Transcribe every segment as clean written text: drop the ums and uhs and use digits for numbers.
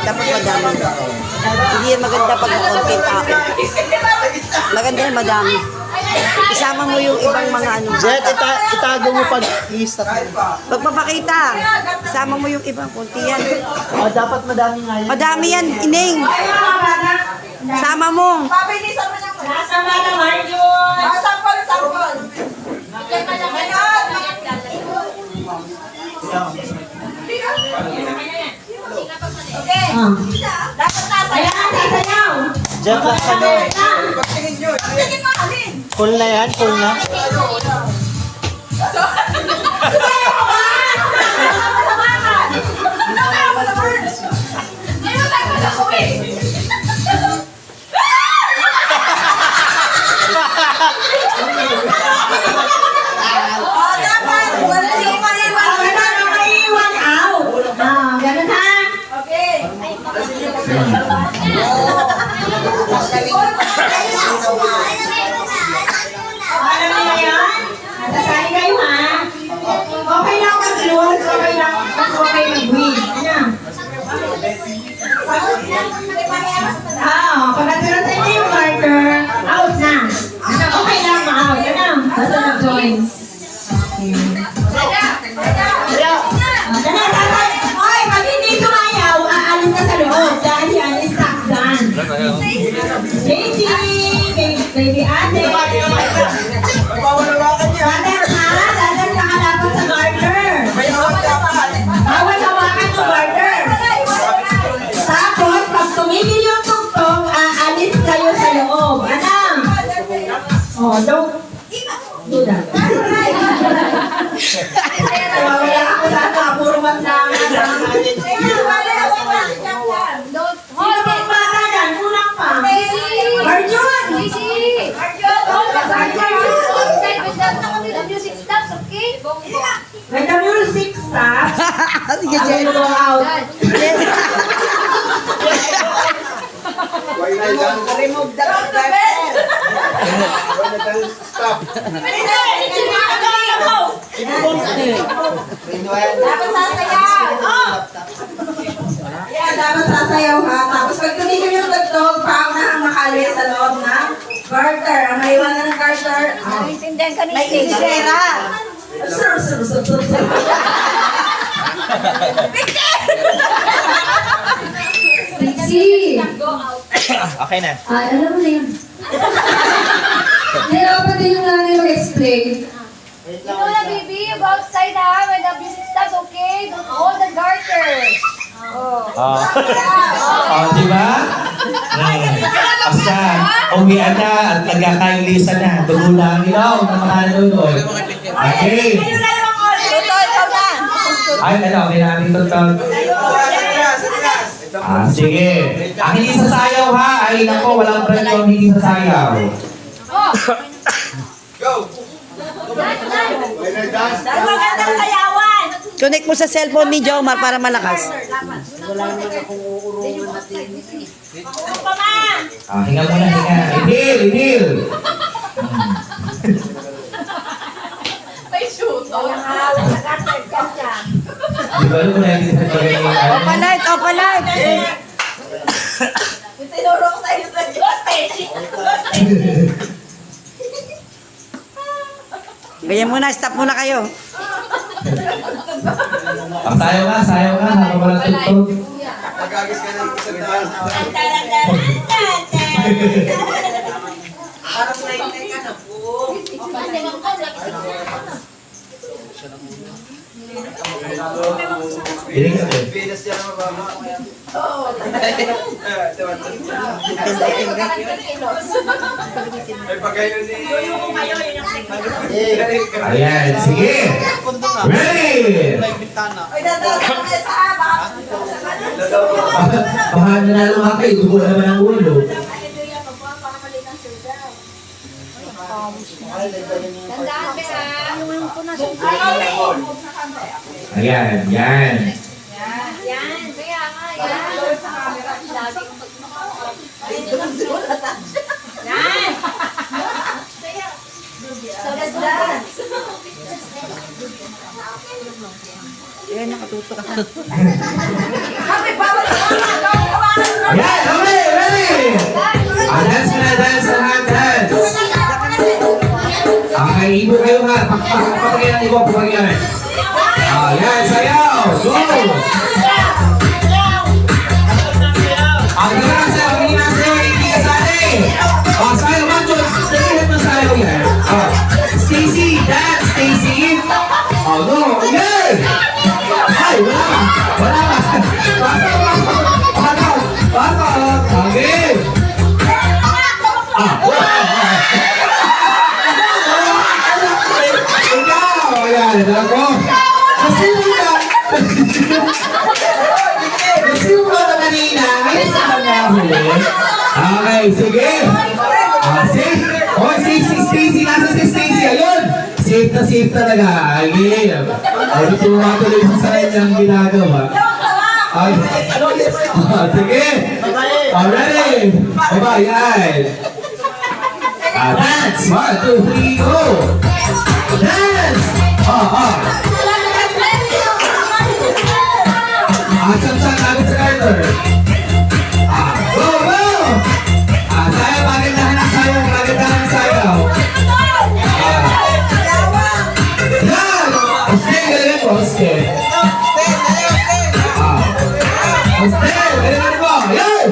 Dapat madami. Hindi yan maganda pag konting tao. Maganda yan madami. Isama mo yung ibang mga ano. Jet, itago mo pag i-stop mo. Pagpapakita, isama mo yung ibang konti yan. Oh, dapat madami nga yun. Madami yan, Ining. Sama mo. Pabilisan mo naman. Nasama naman yun. Sampol, sampol. Okay. Dapat sasayaw. Jet lang sa doon. Tingin mo, alin? Full na yan, full na. Pag natira sa inyo yung marker, out na. Okay lang, ma-out. Ano? Basta nag-join. Oy, pag hindi sumayaw, aalis na sa loob dahil yan is stuck done. Baby! Baby ate! Dadar ha? Dadar ka dapat sa marker. Bawal hawakan yung marker. Tapos, pag tumigil yung tugtog, aalis kayo sa loob. Anam? Oh, don't do that. Wala ako sa ito. Puro matlangan. Sino bang bata dyan? Kulang pa. Arjun! When the music stops, Sige, I Jen. will go out. Remove the curtain. Dapat sasayaw. Yeah, dapat sasayaw ha. Tapos pag tumigil yung tugtog, pauna ang makali sa loob na garter. Ang maiwanan ng garter, May isera. Trixie! Okay na. Alam mo na yun. Nahirapan din yung nanay mag-explain. Lola, baby, you go outside ha. When the music stops, okay? Don't hold the garter. Di ba? Basta, uwian na at nagkakailisa na. Tugulang ilaw ng mga nanonood. Okay. Tutol, ikaw na. Ay, ano, kailangan tutol. Sige. Ang hindi sasayaw ha. Ay, nako, walang brand yung hindi sasayaw. Magandang sayawan. Connect mo sa cellphone ni Jomar para malakas. Hinga muna, hinga. Idil, idil. Di ba mo na hindi sa pagkakas? Opalite, opalite. Tinuro ko sa'yo sa Diyos. Ganyan muna, stop muna kayo. Sayaw nga, habang walang tugtog. Piling ka din. Ayan, sige. Ready! Oy, dadaan ko kayo sa haba. Baka nanalo nga kayo, dugo naman ang ulo. Tandaan ka ha. Ayan, yan. Yan. Kaya nga, yan. Yan. So, let's dance. Yan, nakatutok. Happy bawal ka. Papagyan ang iba, papagyan. Yan, sayaw! Go! Hindi na sayaw, hindi na sayaw, hindi ka sali. Sayaw, Manjo, sayaw mo sayaw yan. Stacy, dance, Stacy. Go, okay! Ay, wala ka, wala ka. Pasok, okay. Ikaw, ayan, ako. Kasi mo na kanina, ay saan nga huli? Okay, sige. Safe. Oh, Stacy, nasa si Stacy, ayun. Safe talaga. Ayun. Ay, tuwa-tuloy sa kanyang ginagawa. Ay, sige. Already. Aba, yan. Dance. 1, 2, 3, go. Dance. Saan agad sa Carter? Go, go. Sayaw, magandahan ang sayaw, magandahan ang sayaw. Yan. Oste, galingan po, oste. Oste, galingan po. Yan.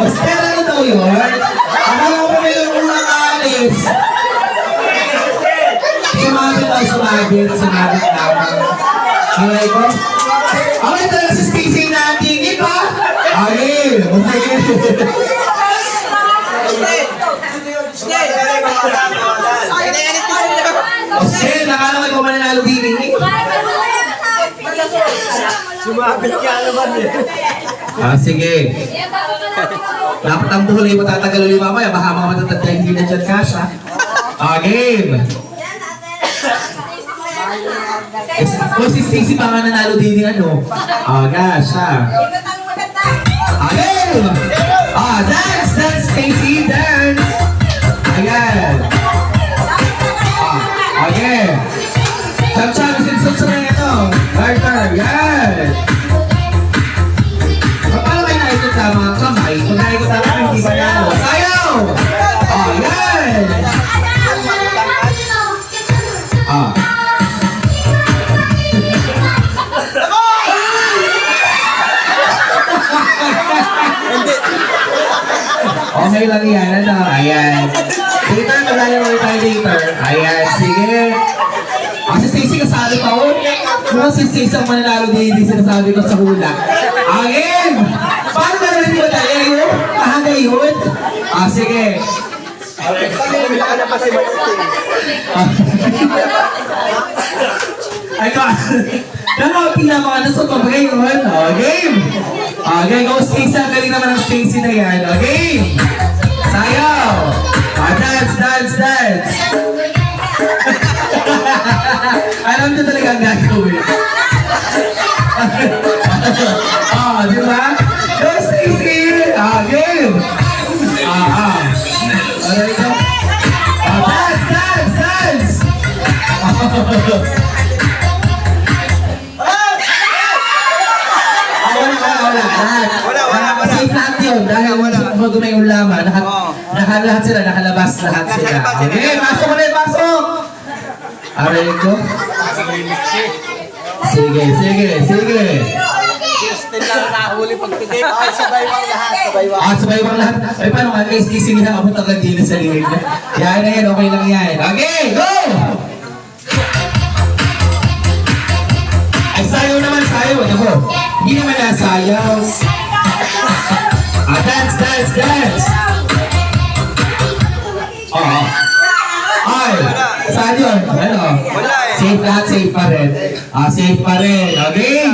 Oste, ano daw yun? Akala ko may unang alis. Sumabit naman. Alay ko? Okay talaga si Stacy na tingin pa? Ay, Oste, nakalakay ko mananalo din eh. Sumabit ka naman eh. Sige. Dapat ang buhol ay matatagal ulit mamaya. Baka mga matatanda hindi na dyan kasha. Game. Si Stacy pa nga nanalo din yung ano. Gosh, Game. Dance, Stacy, dance. Ayan. Again. Sam-sam, sinusot na ito. Carter, yan. Paano kayo naikot sa mga kamay? Kung naikot sa mga hindi ba yan? Sayaw! Yan! Okay lang yan, ano? Ayan. Later, magaya mo tayo later. Ayan, sige. Si Stacy kasali pa ko. Kung si Stacy ang mananalo hindi sinasabi ko sa hula. Again! Paano ba naman yung tayo yun? Mahanga yun? Sige. Ay ka. Nakapin na mga nasa pabagay yun. Game! Okay, go Stacy. Ang galing naman ng Stacy na yan. Game! Sayaw! Dance! Alam nyo talaga ang gagawin. Di ba? Go Stacy! Game! Alright go. Dance! Wala. Safe lahat yun. Dahil magumay yung laman. Lahat sila, nakalabas lahat sila. Okay, pasok! Alright go. Sige. Justin lang nahuli pagpigit. Sabaywang lahat. Ay, paano nga guys? Sige na, abot agad din sa liig. Yan na yan, okay lang yan. Okay, go! Ay, sayaw naman. Ano ko? Hindi naman nasayaw. Dance! Ay, saan yun? Ano? Safe lahat, safe pa rin. Safe pa rin. Okay?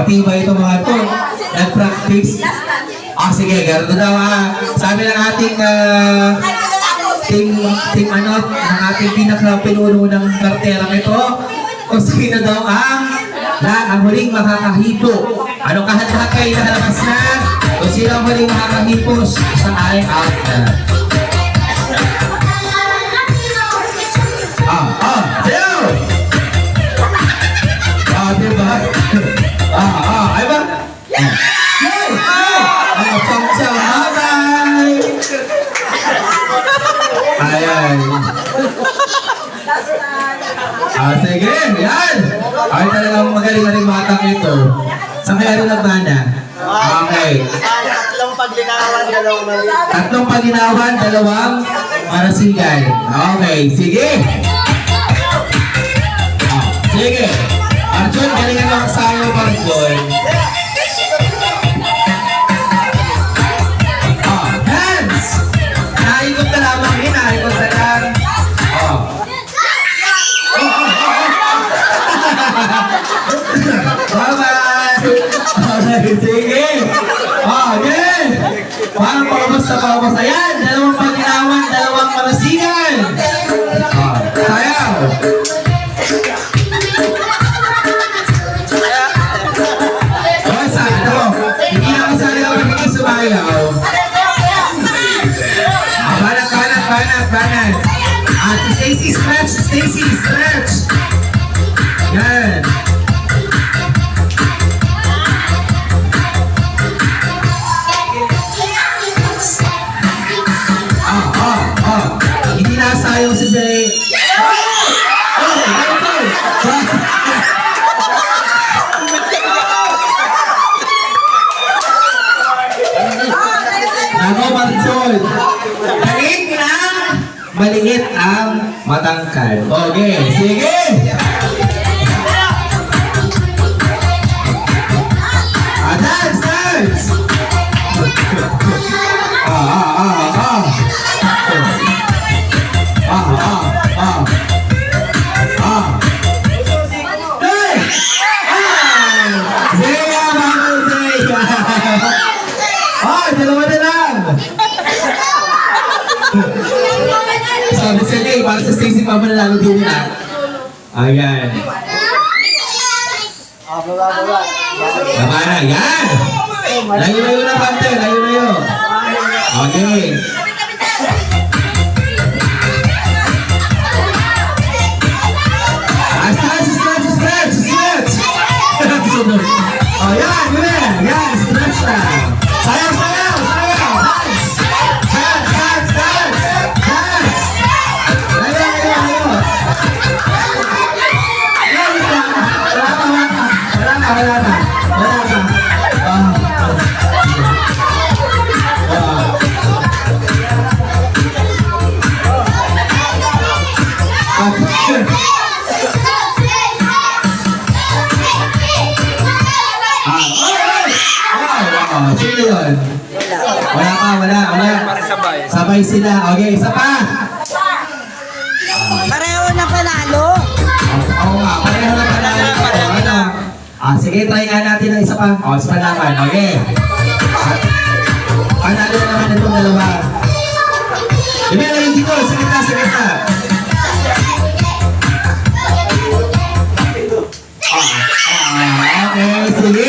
Tiba ito mga ito. Nag-practice. Sige, gano'n daw sabi ng ating team ng ating pinaka-pinuno ng karterang ito, kung sino daw ang huling makakahito. Anong kahat-lahat kayo nakalabas na? Kung sino ang huling makakahipo sa aking outlet. Sayaw! Diba? Ayan. Sige, yan. Ay, talagang magaling-galing batang ito. Saan kaya rin nagbana? Okay. Tatlong paglinawan, dalawang mali. Tatlong paginawan, dalawang marasigan. Okay, sige. Sige. Arjun, galingan mo sayo, Arjun. Hands! Naikot na lamang yun, naikot na lang. Bye-bye! Okay, sige. Again! Parang palabas na palabas. Ayan, dalawang paginawan, dalawang marasigan. Sayaw! Okay, sayaw. Hindi na kasali ako hindi sumayaw. Banat. Stacy, stretch. Yan. Hindi nasayang si Zay. Nako, Marjol. Maliit ang matangkad. Okay, sige. Dance. Dalawa na lang. Sabi sa Jay, para sa Stacy pa manalalo din na. Ayan. Baba. Tama na, yan. Layo na kante, layo. Okay. Stretch. Oh, yan, stretch na. Sayaw. Wala na. Sino yun? Wala. Sabay sila. Okay, isa pa. Pareho na panalo. Oo nga, pareho na panalo. Sige, try nga natin ang isa pa. Isa pa naman. Okay. Panalo na naman itong dalawa. Ibig na yung dito. Sa gitna. Okay, sige.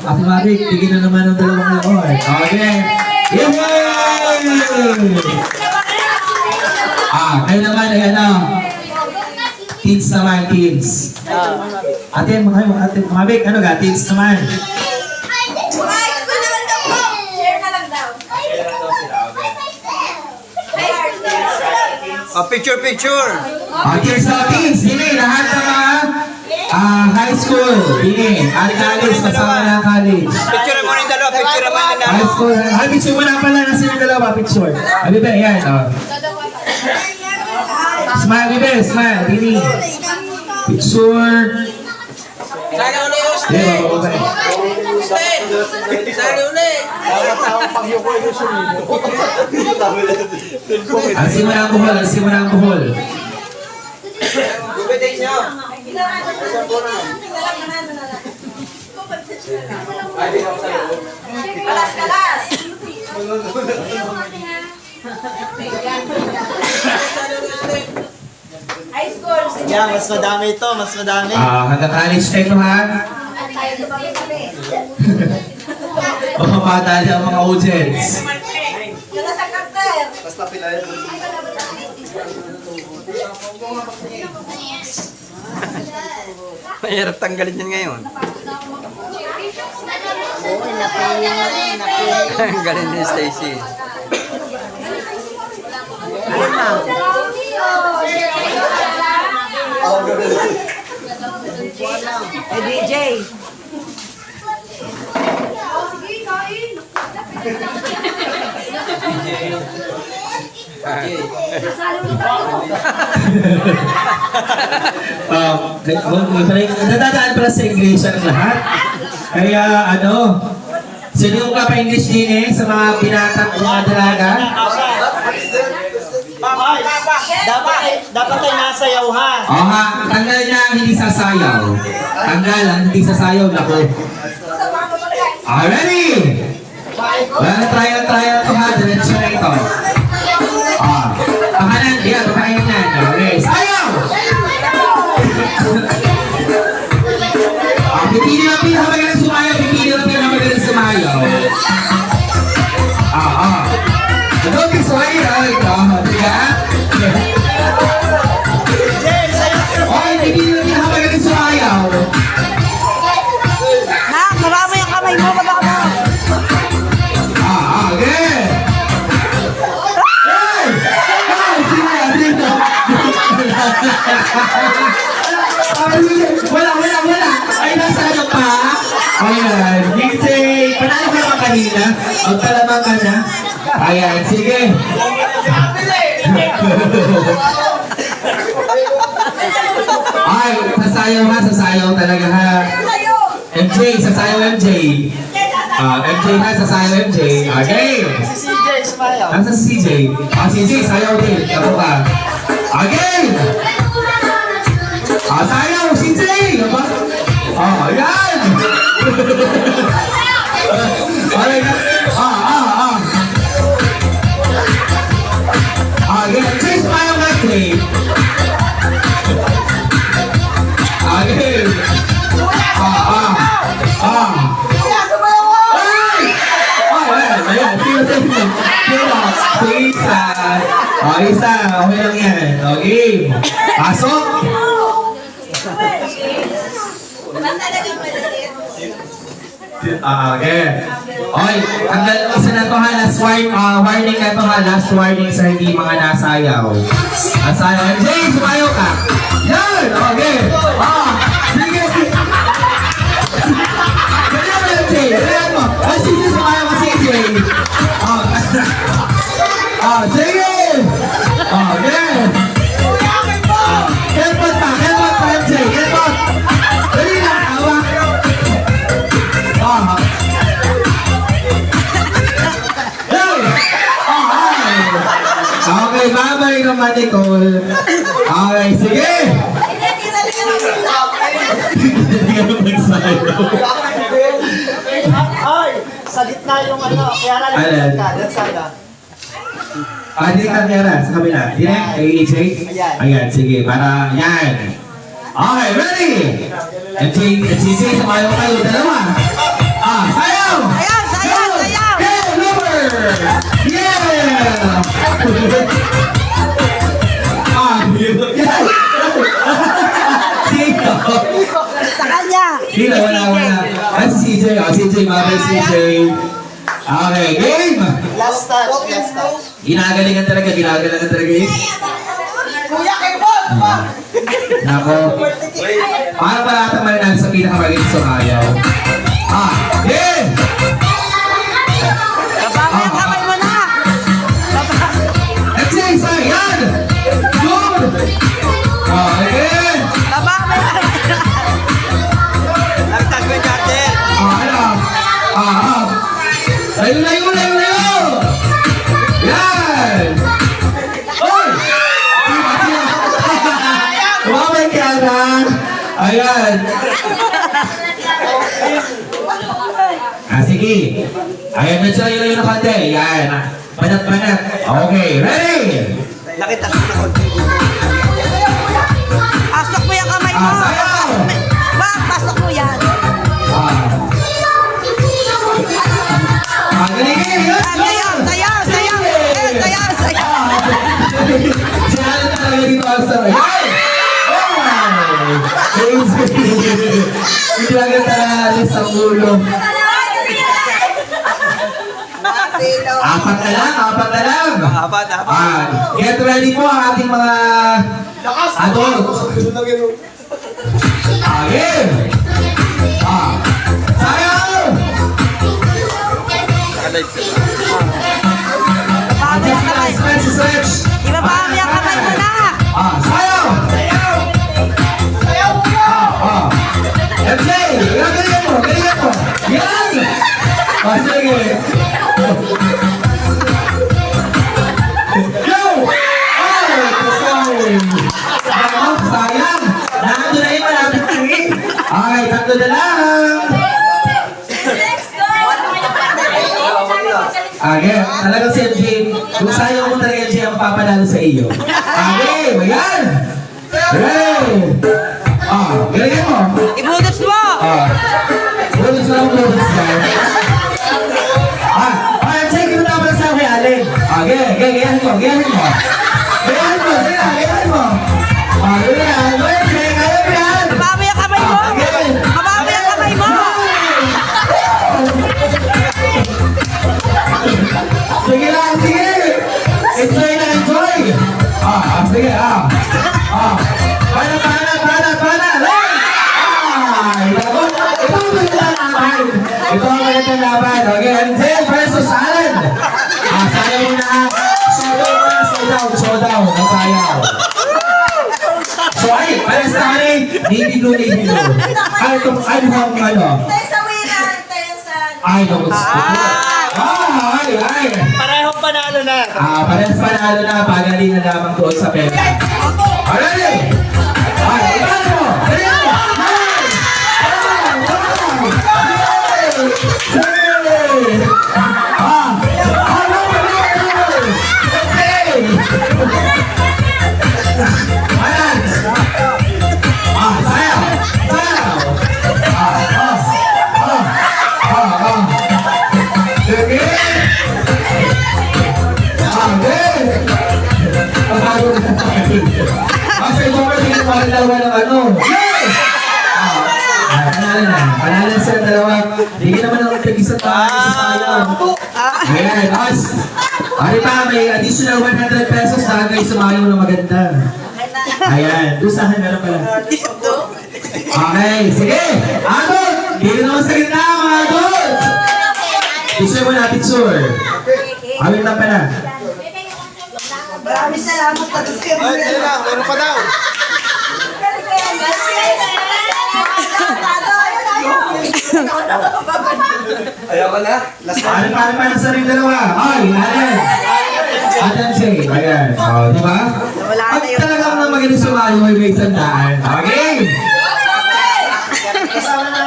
Ate Mavic, tigil na naman ang dalawang lakon. Okay. Yay! Kayo naman ay ano? Teens naman, teens. Ate Mavic, ano ga? Teens naman. Picture. Teens na teens. Dini, lahat ng mga high school. Dini, at college, kasama na college. Picture mo rin dalawa. High school. Picture mo na pala na sila dalawa, picture. Bebe, yan. Smile, Bebe, smile. Dini. Picture. Sana ulit, Yeah, bye. Sana ulit. Alisin mo na ang buhol. Gubitin nyo. Yeah, mas madami ito, mas madami. Hanggang college tayo ito, ha? Mapapadali ang mga audience. Basta pilayan. Mahirap tanggalin yan ngayon. Ang galing ni Stacy. na. Eh, DJ. Nadadaan pala sa English ang lahat. Kaya ano, sino yung kapa-English din eh sa mga binatang mga dalaga? Dapat ay nasayaw ha. O ha, tanggal niya ang hindi sasayaw. Tanggal ang hindi sasayaw, naku. Ready? Well, trial to ha, diretso na ito. Pakanan, yan, pakanan yan. Okay, sayaw! Pipili lang pinakamagaling sumayaw, pipili lang pinakamagaling sumayaw. Don't be sorry, ito, diga? Okay, pipili lang pinakamagaling sumayaw. Ha? Baba mo yung kamay mo, baba mo. Okay. Hey! Hey! Sino yan? Dito. Wala. Ay, nasa ano pa? Ayan. DJ, panalo ka naman kanina. Magpalamang ka na. Ayan, sige. Ay, sasayaw talaga ha. MJ, sasayaw MJ. MJ ha, sasayaw MJ. Okay. Si CJ, sumayaw. Nasa si CJ. CJ, sayaw din. Ako ka. Again! Sayaw, CJ! Diba? Ayan! Again, MJ, sayaw natin. Again! Isa. Okay lang yan. Okay. Pasok. Okay. Okay. Tanggal isa na to ha. Last warning na to ha. Last warning sa hindi mga nasayaw. Nasayaw. MJ, sumayaw ka. Yan. Okay. Sige. Ganyan mo MJ. Ganyan mo. Sige, sumayaw ka CJ. Sige. Okay. Helpot pa MJ. Helpot. Dali lang. Hawak. Okay, babay naman Nicole. Okay, sige. Hindi ka magsayaw. Ay, sa gitna yung ano, kaya Alan. ka, dansada. Hindi ka kamera, sa kabila. Direct, AJ. Ayan, sige, para yan. Okay, ready? MJ, samayo kayo, dalawa. Sayaw! Sayaw! Hey, number! Yeah! Sino? Sa kanya. Sino? Wala. Ay, si CJ. CJ, mabay CJ. Okay, game! Last touch. Ginagalingan talaga yun. Kuya, kay Bob! Nako. Para pala ata malanan sa pinakamagaling sumayaw. Game! Baba mo yung kamay mo na. Exercise! Yan! Good! Again! Baba mo yung kamay mo. Nagtag mo yung garter. Layo! Yan! Oy! Umamay ka na! Ayan! Sige! Ayan, medyo layo na konti. Yan! Banat! Okay, ready? Nakita ko na konti. Pasok mo yung kamay mo. Sayaw! Pasok mo yan. Galing! Sayaw! Sinalo na talaga dito ang sarap. Hindi lang talaga alis ang ulo. Apat na lang. Apat. Get ready po ang ating mga adults. Game! Sayaw! Stretch! Ibabami ang kamay mo na. Sayaw! MJ! Galingan mo! Yan! Sige! Go! Sayang! Nandun na yung malapit na eh. Okay, tatlo na lang. Okay, talagang si MJ, kung sayang mo talaga MJ ang papanalo sa iyo. Okay, ayan! Hey! Galingan mo! Ibutas mo. Bullets lang. MJ, kita na pala sa akin, Alin. Gayahin mo. Gayahin mo. Mabami ang kamay mo. Mabami ang kamay mo. Sige lang, sige! Enjoy na, enjoy! Sige, Pana! Ay, naku! Ito ang magandang laban! Ito ang magandang laban! Okay, Enzel versus Alan! Sayaw mo na! Showdown! Nasayaw! So, ay, pares na kami! Navy blue! Ay, itong ano? Ay, naku! Ay! Parehong panalo na. Parehas panalo na, pagaling na lamang doon sa pera. Alright! Ibalik mo! Ganyan mo! Kasi Robert, hindi mo dalawa ng ano. Panalo sila dalawa. Hindi naman ako tag-isa tayo. Ayan, as. Ano pa, may additional 100 pesos na kayo sumayaw na maganda. Ayan, dusahan na lang pala. Okay, sige. Adult! Dito naman sa gitna, mga adult! Picture mo na, picture. Awit na pala. Maraming salamat pa doon kayo. Ay, dito lang. Meron pa daw. Ayaw ko na. Last na. Paano sa rin dalawa? Ay, Alan. Alan say. Ayan. Di ba? Pag talagang na magaling sumayo, may isang daan. Okay.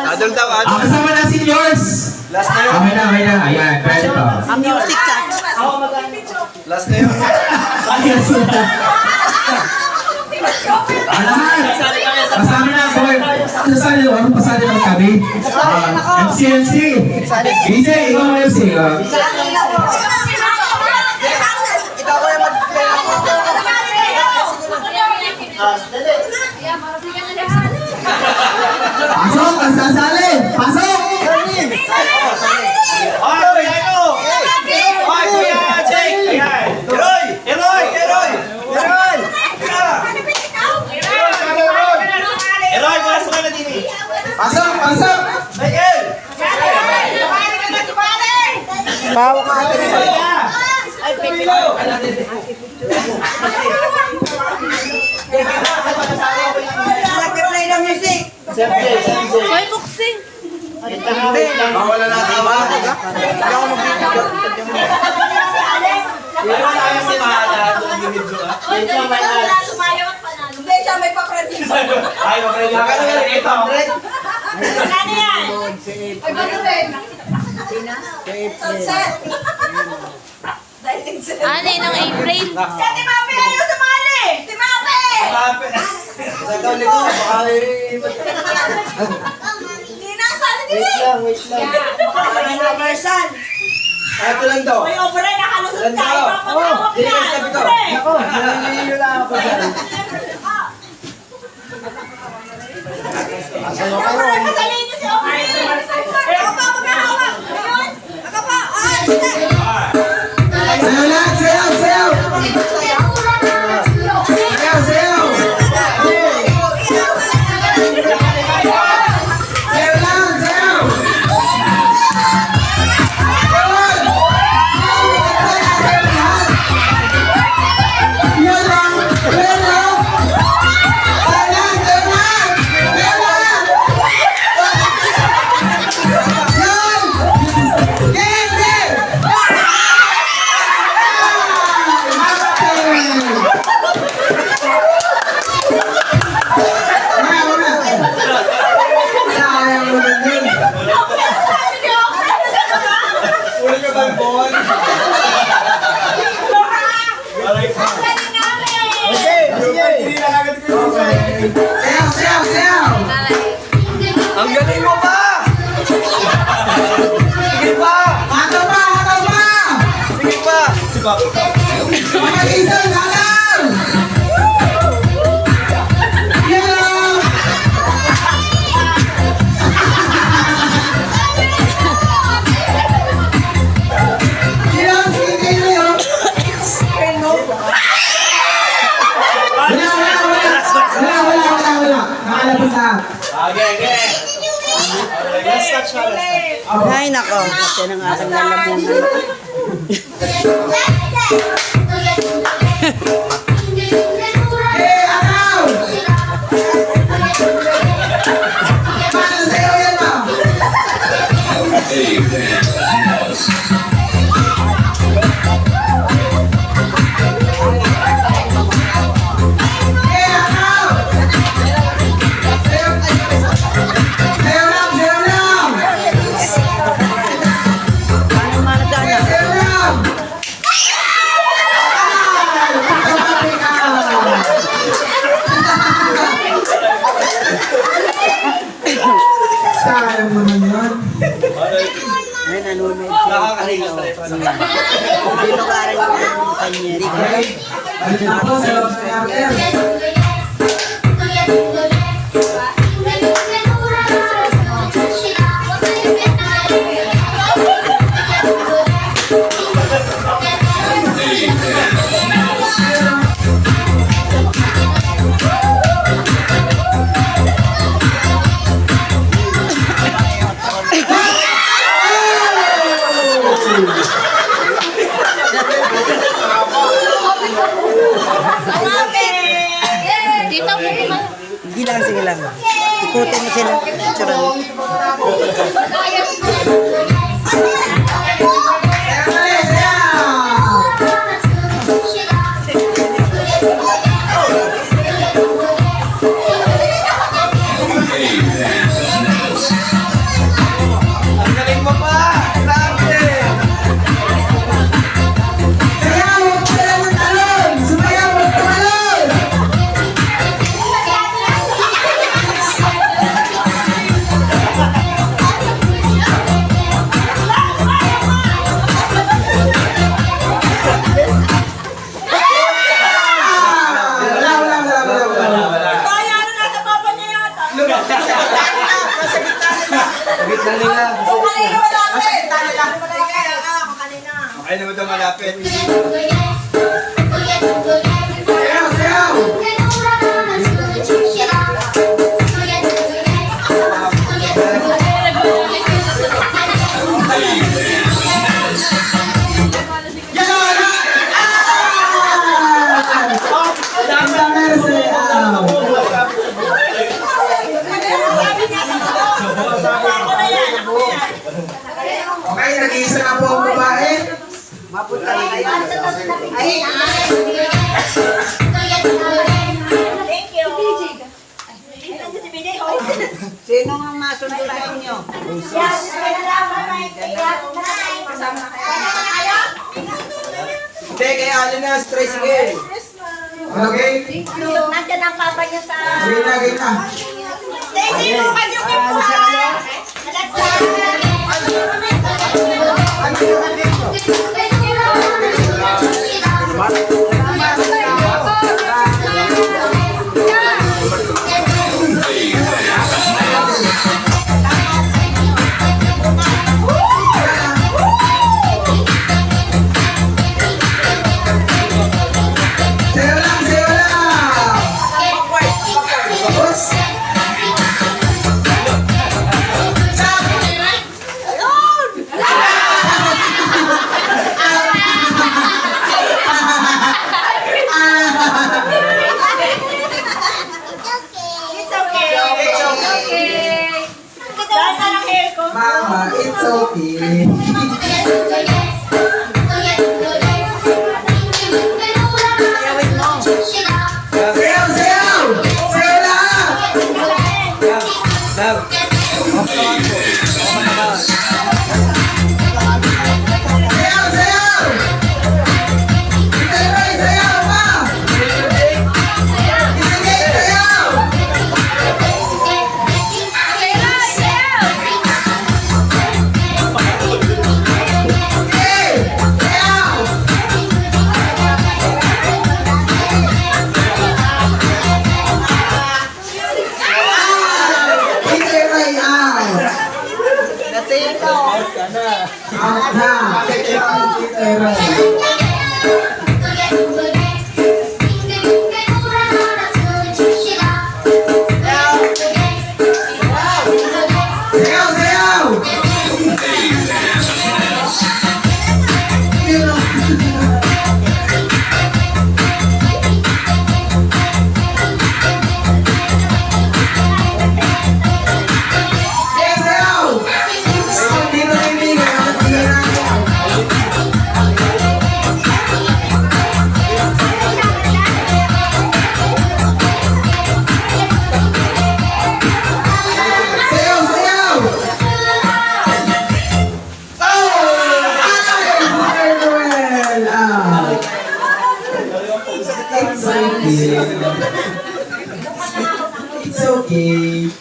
Adol daw. Kasama na si Yours. Last na yun. Okay na. Ayan, pwede to. Ang music chat. Last na yun. Ayan sila. Lahat. Kasama na ako. Kasali mo. Anong pasali ng kami? MC. DJ, ikaw ang MC. Pasok! Ang sasali! Pasok! Ay, ano? Ay, kuya, Jake. Heroy. Heroy, pasok ka na din eh. Pasok! Michael! Bawa ka ate. Ay, Pilo! Nag-play ng music. May boxing. Mawala na tawa. Hindi ako mag-video. Hindi naman tayo si Mahada. Hindi siya may pa-credit. Ay, mag-ready ka na lang. 800. Ano yan? Ay, bago rin. Sunset. Ano yun, ang April? Siya, Timape, ayaw sumali! Timape! Sa taon ko, baka Hindi na, sali din eh! wait lang. Versan! Ito lang daw. May over nakalusot Ilan tayo. daw? Papatawag Hindi na. ka sabi ko. Over. Ako, nangingiyo lang ako dyan. Asan mo kayo? Over, kasaliin niyo si Over. Ako pa, maghahawak. Ayun. Ako pa. Ah, sige. Sayaw lang! Sayaw! Mag-isang alam! Yellow! Yellow, sige kayo na yun. Wala. Nakalabas na. Ay, nako. Ito na nga aking lalamunan. Hey, araw! Paano sa'yo yan, ma'am? Hey, araw! Sayo lang! Paano managana? Sayo lang! Sayang naman yun. Ay, nanonood siya. Hindi lugaran yung kanya. Okay. Balik na po sa loob ng order. Hindi lang, sige lang. Ikutin mo sila. Picturean mo. Ang galing mo pa! Grabe! Sayaw, huwag ka lang magtalon! Sumayaw, huwag ka talon! Wala. Sagit na nila. Okay naman ito malapit. Sayaw! Yan o, wala! Ang dami na sayaw! Okay, nag-iisa na po ang babae. Sino ang masundulan niyo? Hindi, kaya ano na, stress again. Okay? Nandiyan ang papa niya sa... Gay na. Stacy, bukas yung Sayo lang! Tapos, okay. It's okay.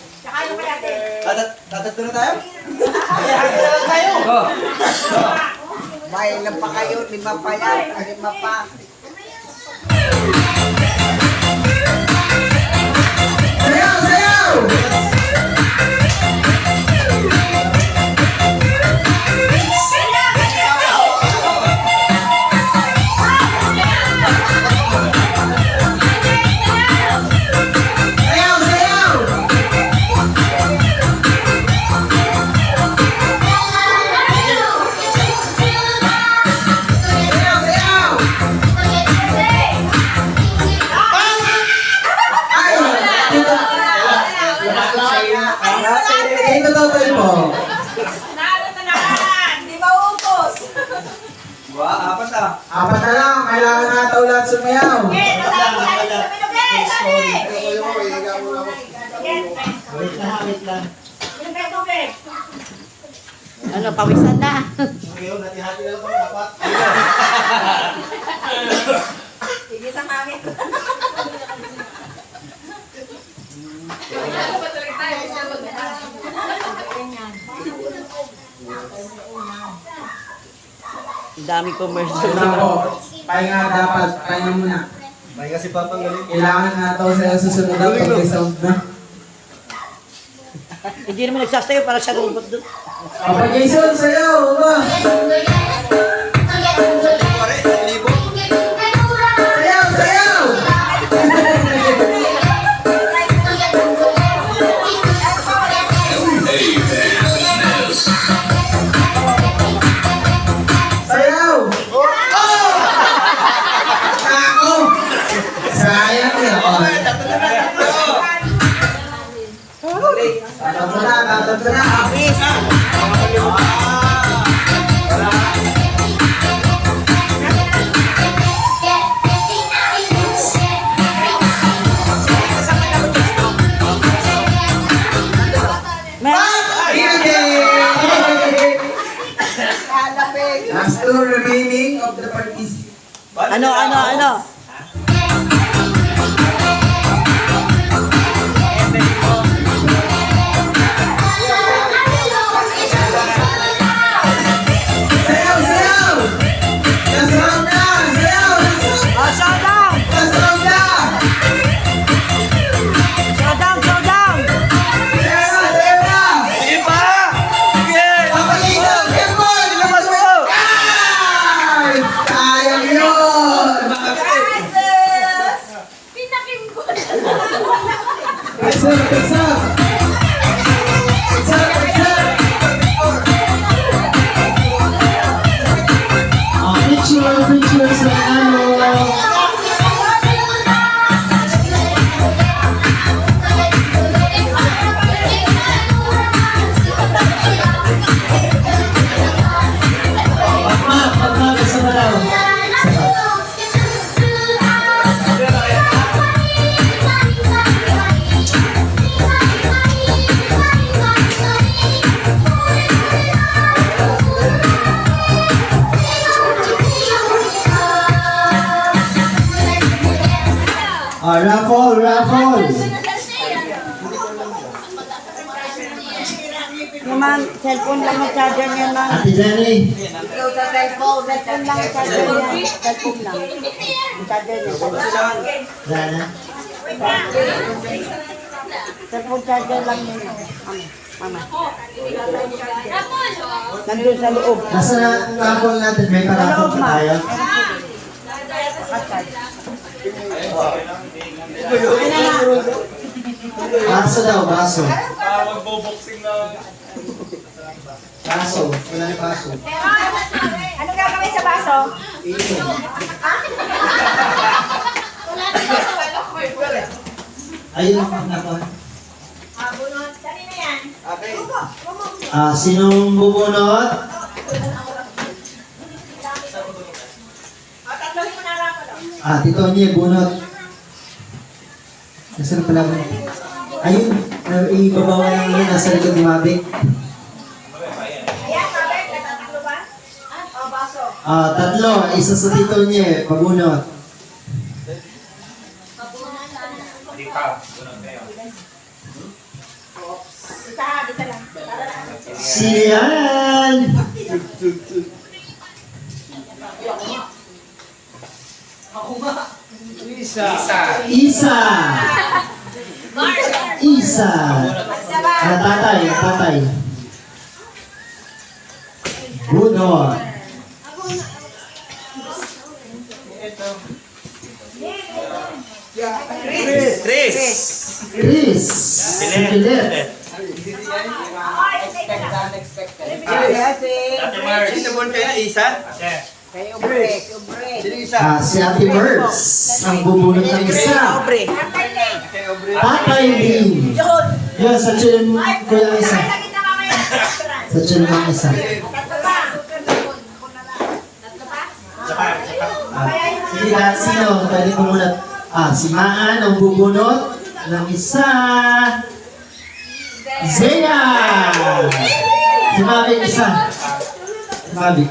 Tatatlo na tayo? May ilan pa kayo? 5 pa yan. 5 pa. Sayaw! Sayaw! Sayaw! Sayaw! Sayaw! Sayaw! Ay! Ito total po. Apat ah. Apat na lang. Kailangan nataw lahat sumayaw. Ano, pawisan na. Ngayon, hati-hati na lang kami, apat. Ang dami commercial. Wala po. Pahinga dapat. Pahinga muna. May kasi papang galing. Kailangan nataw sa susunod ang pag-sound na. Hindi naman nagsasayo para siya robot doon. Papa Jason, sayaw! Ba? Sayaw! Sayaw! Sayaw! Ako! Sayang yun. Tatlo na, tatlo na. Apis! Last two remaining of the parties. Ano? Sayaw! Sayaw! Last round na! Sayaw! Oh, showdown! Last round na! Showdown! Sayaw na! Sayaw na! Sige pa! Sige! Papa Jason, come on! Labas mo! Ay! Sayang yun! It's up! It's up! It's up! It's up! Picture sa ano. Pagma, gusto mo daw. Raffle! Yung man, cellphone lang ang charger niyan, man. Ate Jenny. Cellphone lang ang charger niyan. Cellphone lang. Ang charger niya. Dana. Cellphone charger lang yun. Mama. Nandun sa loob. Nasa ang raffle natin, may paraffle pa tayo. Baso daw, baso. Magbo-boxing na. Baso, wala na baso. Ano gagawin sa baso? Ito. Ayun ang nako. Bunot. Dali na yan. Sinong bubunot? Tatlohin mo na rapo. Tito niya, bunot. Nasaan pala ba? Ayun, ibabawa lang yun, nasa likod ni Mabik. Ayan, Mabek. Nagtataklo ba? O, baso. Tatlo, isa sa tito niya, pabunot. Sino yan? Isa. Isa. Tatay. Bunot. Chris! Chris. Pilit. Sino buwan kayo? Isa? Sino isa? Si Ate Merz. Ang bubunot ng isa. Tatay din. Yan, sa chilin ko yung isa. Sa chilin ng isa. Sige, lahat sino? Pwede bumunot. Si Maan ang bubunot ng isa. Zea! Si Mabi isa. Si Mabi.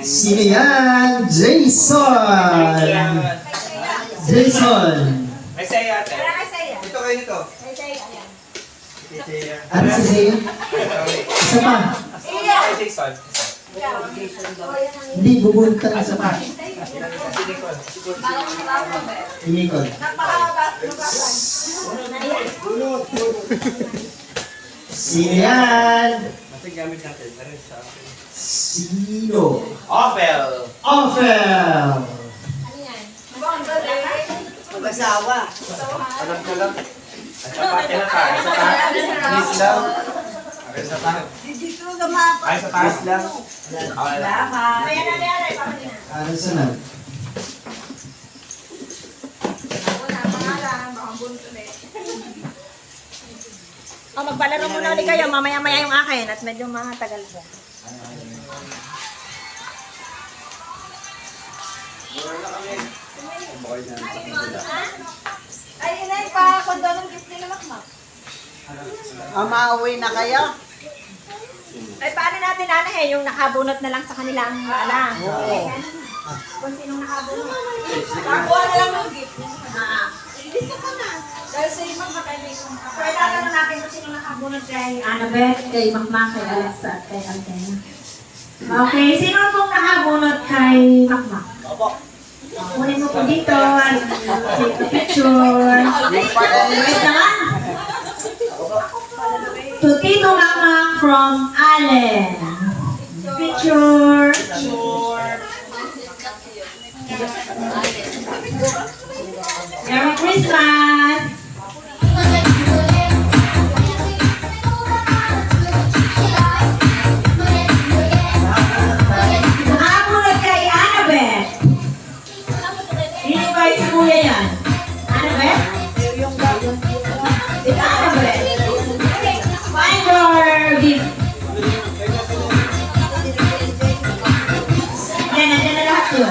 Sino yan? Jason! Jason! May saya ate. Ito kayo nito. Ano si Zea? Isa pa. Ay, Jason. Hindi, bubunot ka ng isa pa. Si Nicole. Sino yan? Natin gamit natin. Sino? Ophel. Ophel! Mag-asawa. Alam ko lang. At sa pati na tayo. Sa tayo. Please lang. Okay, sa tayo. Ay, sa taas lang. Okay lang. Ano sunod? Magpalaro muna ulit kayo. Mamaya-maya yung akin at medyo matagal siya. Ay, inay pa. Kondo ng gift nila Makmak. Mauwi na kayo? Ay, paano natin yung nakabunot na lang sa kanilang anak? Kung sinong nakabunot. Nakakuha na lang ng gift. Ilista ka na. Dahil sa ibang makailig kong Pwede na natin kung sinong nakabunot kay Annabeth, kay Makmak, kay Alexa, at kay Altena. Okay, sino pong nakabunot kay Makmak? Kunin mo po dito at take a picture. Wait naman. To Tito Makmak from Allen. Picture. Merry Christmas! Nakapunod kay Annabeth. Sino ba yung kuya yan? Annabeth? Ito Annabeth. Find your gift. Yan, nandiyan na lahat yun.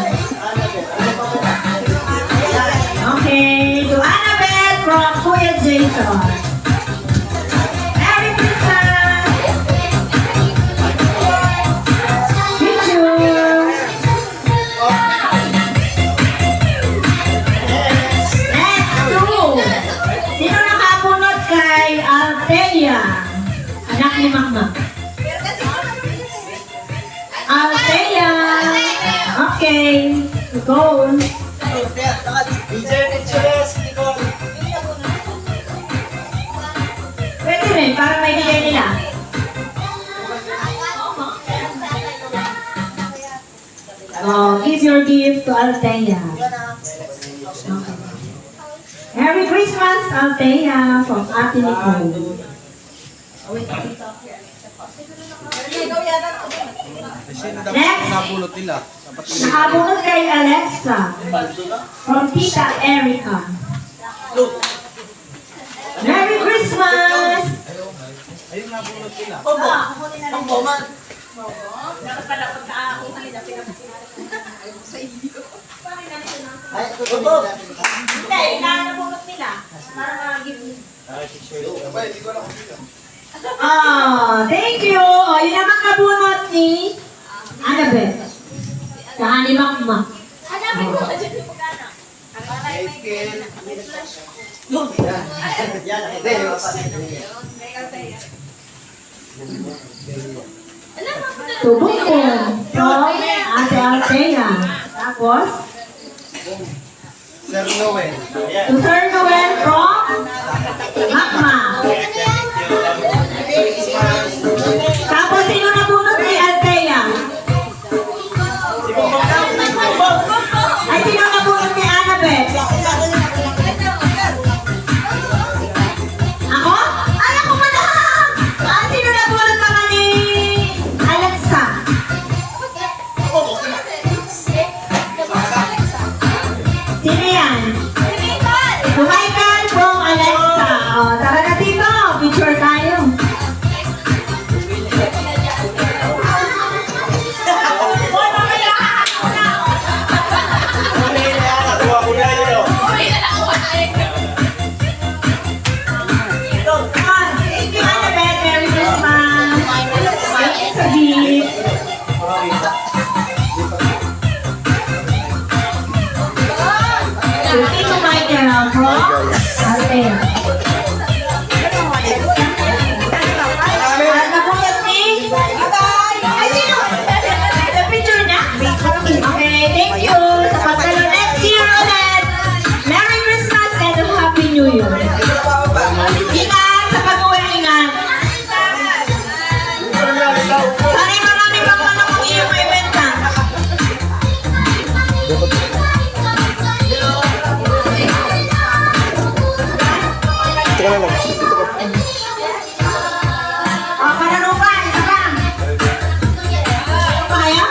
Okay, to Annabeth from Kuya Jason. Merry Christmas! Picture! Next, two. Sino nakapunod kay Althea? Anak ni Makmak. Althea! Okay, go. Pwede rin, para may bigay nila. Give your gift to Althea. Okay. Merry Christmas, Althea, from Ate Nicole. Next, Nabulot nila. nakabunod kay Alexa, from Tita Erica. Merry Christmas! Ayun, nabulot nila. Hindi, nabunot nila. Para mag-give. Thank you! O, yun naman kabunot ni Annabeth. Saka ni Makma. Tubong ko. From Ate Althea. Tapos, Sir Noel. to Sir Noel from Makma. Tapos, sino nabunot ni Althea? Ay, sino nabunot ni Annabeth? Ako? Ay, ako pa na! Ah, sino nabunot naman ni Alexa? Sino yan? Si Michael from Alexa. O, tara na dito. Picture tayo. Thank you, Annabeth. Merry Christmas. Thank you sa gift. Thank you, Michael from Althea. At nabunot ni? Ay, sino? The picture na? Okay, thank you. Sa pagkalo next year ulit. Merry Christmas and a Happy New Year. Ingat sa pag-uwi, ingat. Sana marami pang manok ang iyong may benta. Pananupan, isa pa. Kaya?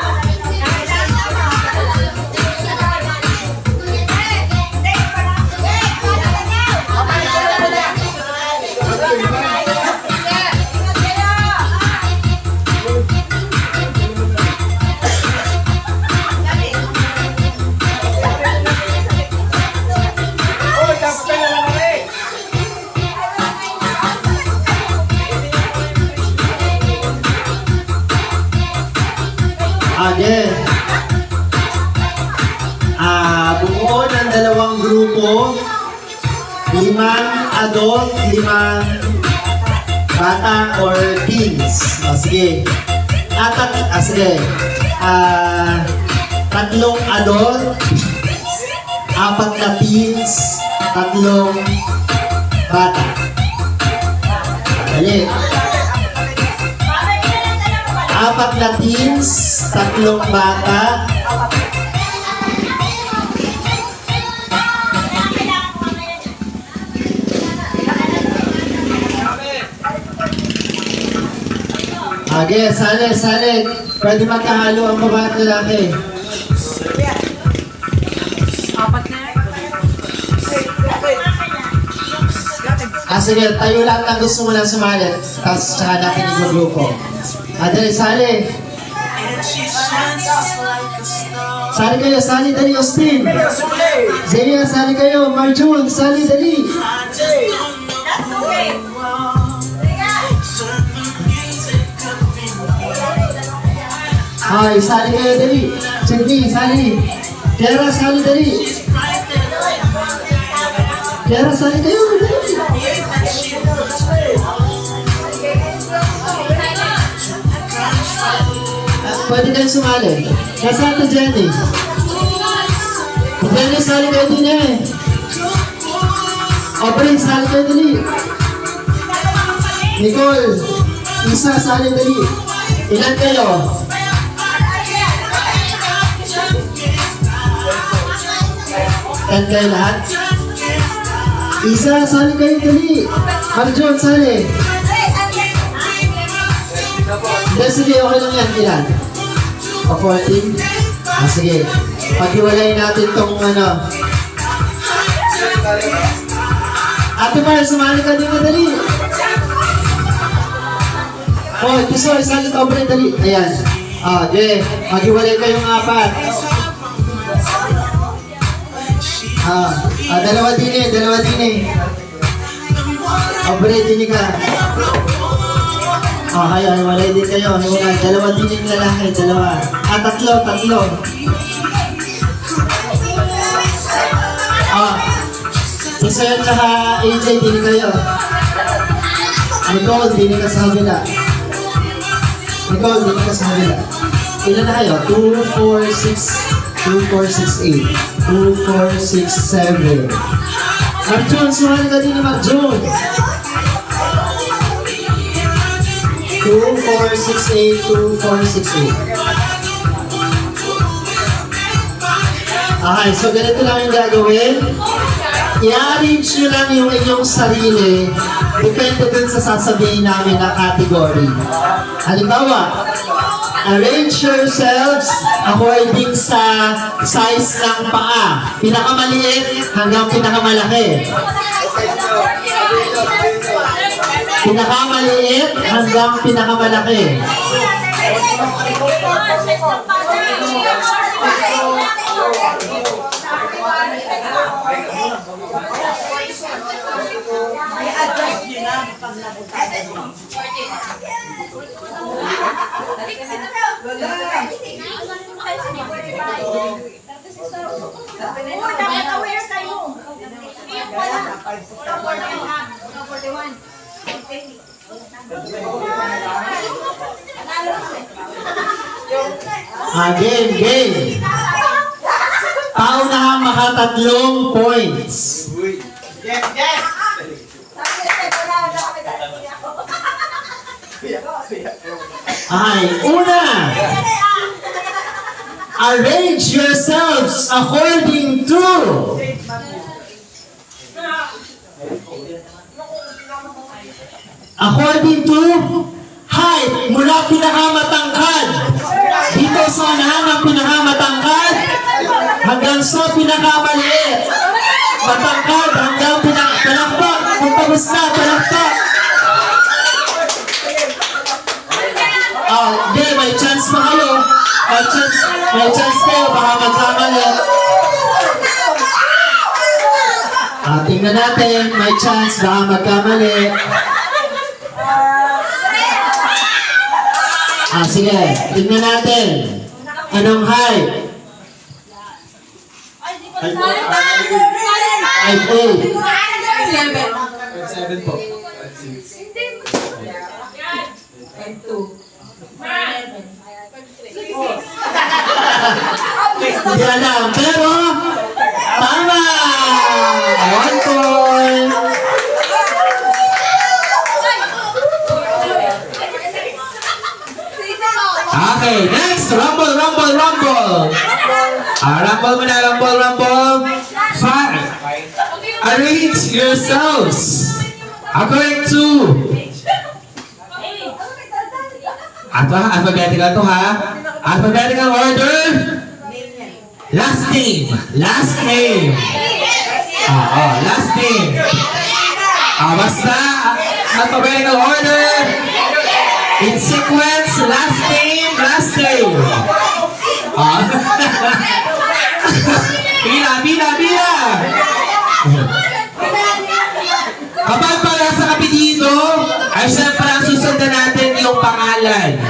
Again. Bumuo ng dalawang grupo. 5 adult, 5 bata or teens. O, sige. Sige. 3 adult, 4 na teens, 3 bata. Dali. 4 na teens, 3 bata. Okay, sali. Pwede magkahalo ang babae at lalaki. Sige, tayo lang ang gusto mo lang sumali. Tapos tsaka natin yung grupo. Dali, sali. Sali dali, Austin. Zelia, sali kayo. Marjun, sali dali. Ay, sali kayo dali. Chindy, sali. Kera, sali dali. Kera, sali kayo dali. Pwede kayong sumali. Nasa ito, Jenny. Jenny, sali kayo din eh. Aubrey, sali kayo dali. Nicole, Isa, sali dali. Ilan kayo? Ilan kayo lahat? Isa, sali kayo dali. Marjon, sali. Sige, okay lang yan. Ilan? O 14? Sige. Paghiwalayin natin tong ano. Ate Mar, sumali ka din dali. Tisoy, sali ka ubre dali. Ayan. Okay. Maghiwalay kayong 4. Dalawa din eh. Ubre din ka. Okay, walay din kayo. Hiwalay. Dalawa din yung lalaki. Dalawa. Tatlo. Isa yun tsaka AJ, din kayo. Nicole, din ka sa kabila. Nicole, din ka sa kabila. Ilan na kayo? 2, 4, 6, 8. 2, 4, 6, 7. Marjun, sumali ka din ni Marjun. 2, 4, 6, 8. 2, 4, 6, 8. Okay, so ganito lang yung gagawin. I-arrange nyo lang yung inyong sarili depende dun sa sasabihin namin na category. Halimbawa, arrange yourselves according sa size ng paa. Pinakamaliit hanggang pinakamalaki. Pinakamaliit hanggang pinakamalaki. Game. Paunahang makatatlong points. Ay, una! Arrange yourselves according to height mula pinakamatangkad dito sa unahan ng pinakamatangkad hanggang sa pinakamaliit. Matangkad hanggang palakpak. Kung tapos na, palakpak. Hindi, may chance pa kayo. May chance kayo, baka magkamali. Tingnan natin, may chance, baka magkamali. Sige, tingnan natin. Anong height? Height 8. 7 po. Hindi alam, pero tama! 1 point! Okay, next, rumble. Rumble muna, rumble. 5. Arrange yourselves according to alphabetical to ha. Alphabetical order. Last name. Last name. Basta alphabetical order. In sequence, last name. Bila. Kapag para sa kapitido, ay siyempre ang susundan natin yung pangalan.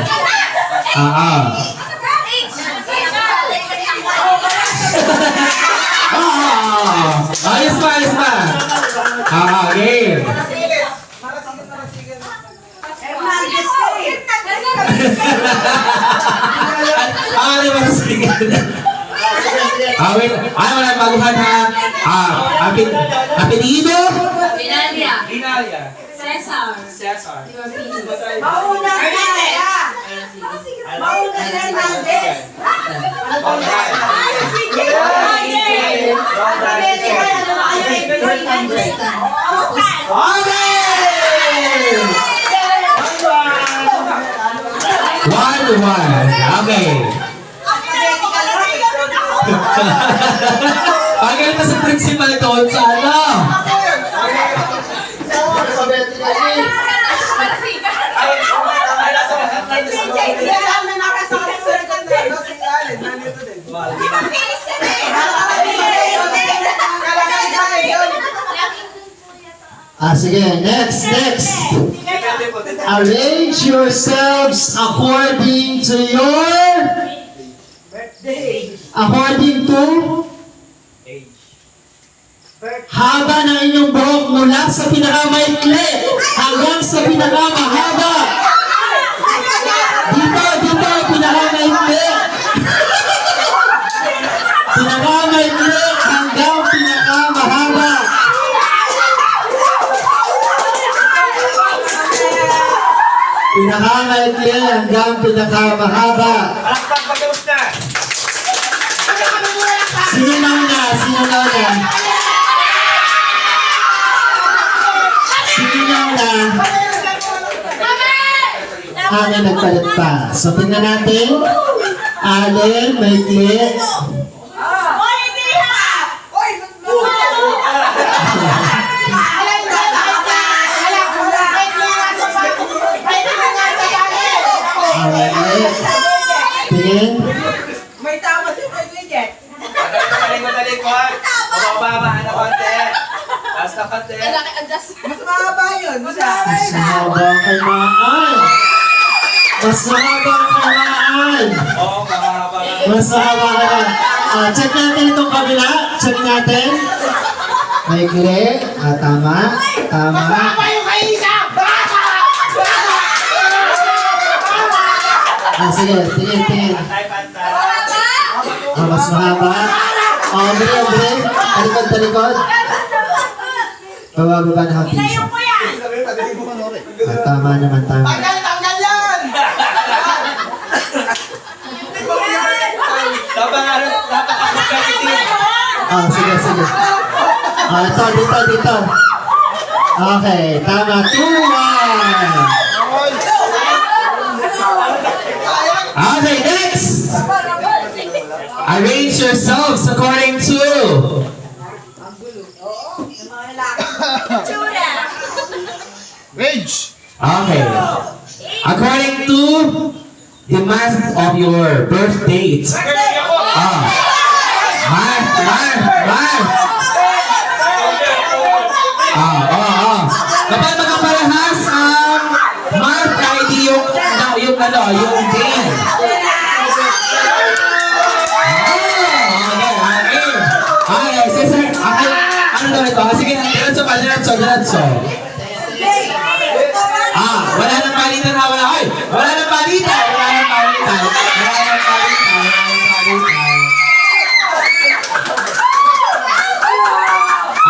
Ayos pa. Game. Wait. Wala baguhan ha. Apelido? Inalia. Cesar. Mauna Hernandez. Okay. Pagkali pa sa principal doon sa ano? Sige, next. Arrange yourselves according to your... According to... Haba ng inyong buhok mula sa pinakamaikli hanggang sa pinakamahaba. Dito, pinakamaikli. Pinakamaikli hanggang pinakamahaba. Pinakamaikli hanggang pinakamahaba. Palakpak pag-uus na. Sino nauna? Sino nauna? Sino nauna? Allen nagpalit pa. So, tingnan natin. Allen, maikli. Alright. Tingin. Madali ko. Mababa na konti. Last na konti. Mas mahaba kay Maan. Mas mahaba kay Maan. Oo, mahaba. Mas mahaba kay Maan. Check natin itong kabila. Check natin. Maikli. Tama. Tama. Sige. Tingin. Mas mahaba. Bre. Talikod. Bababa na hapis. Tama naman. Sige. Dito. Okay, tama. 2-1. Okay, next! Arrange yourselves according to... Okay. According to the month of your birth date. Month. Kapag magkaparehas ang month, ID yung day. Okay, sir. Ano daw ito? Sige, diretso. Wala nang palitan ha, wala nang palitan.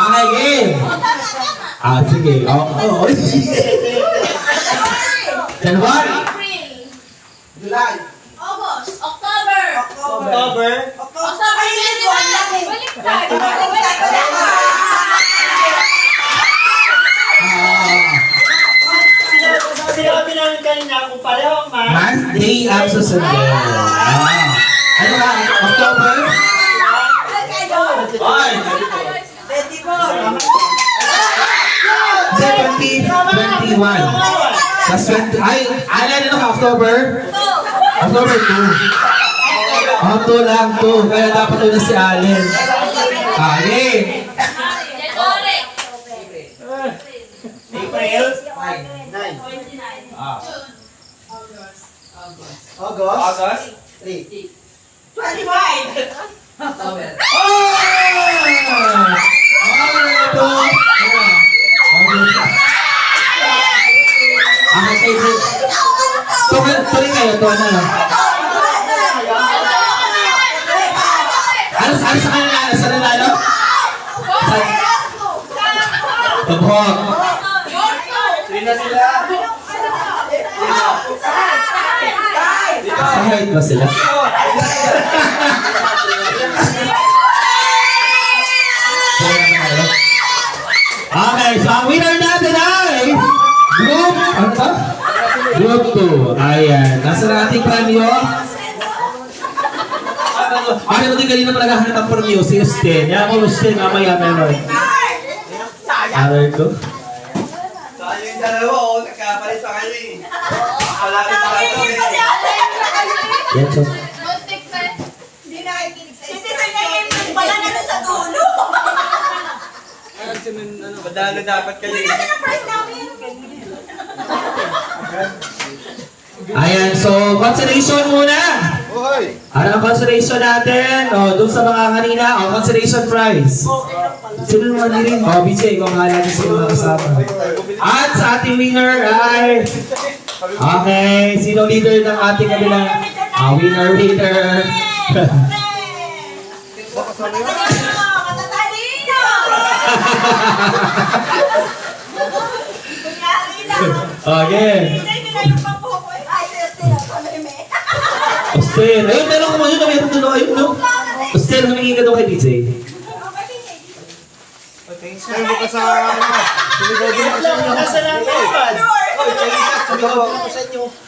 Okay, game. Sige. January. July. August. October. October. Sinabi namin kanina kung pareho ang Month, day ang susunod. Ano ba? October? Ay! 2021. Plus 20. Ano ka? October? October 2. 2 lang, 2. Kaya dapat doon na si Allen. Okay. April. 9. August. 25. Tuloy kayo. Ano sa kanila? Sa nanalo? Tughok. Sino sila? Sa height ba sila? Okay, so ang winner natin ay Group, ano to? Group 2. Ayan, nasa na ating premyo. Ay, natin kanina pa naghahanap ng premyo, si Justin. Yan mo, Justin, mamaya meron. Aray ko. Saan yung dalawa? Nagkapalit sa kanya eh. Palapit pa ito eh. Yan, so. Madalo dapat kayo eh. First namin. Ayan, so consideration muna. Ano ang consideration natin? O, dun sa mga kanina, consideration prize. Sino naman din? O, BJ, ikaw nga natin sino mga kasama. At sa ating winner ay... Okay, sino leader ng ating kanila? Winner. Okay. Austin. Ayun, meron ko mo yun. Meron doon. Ayun, no? Austin, humingi ka doon kay DJ. Ay, buka sa ano.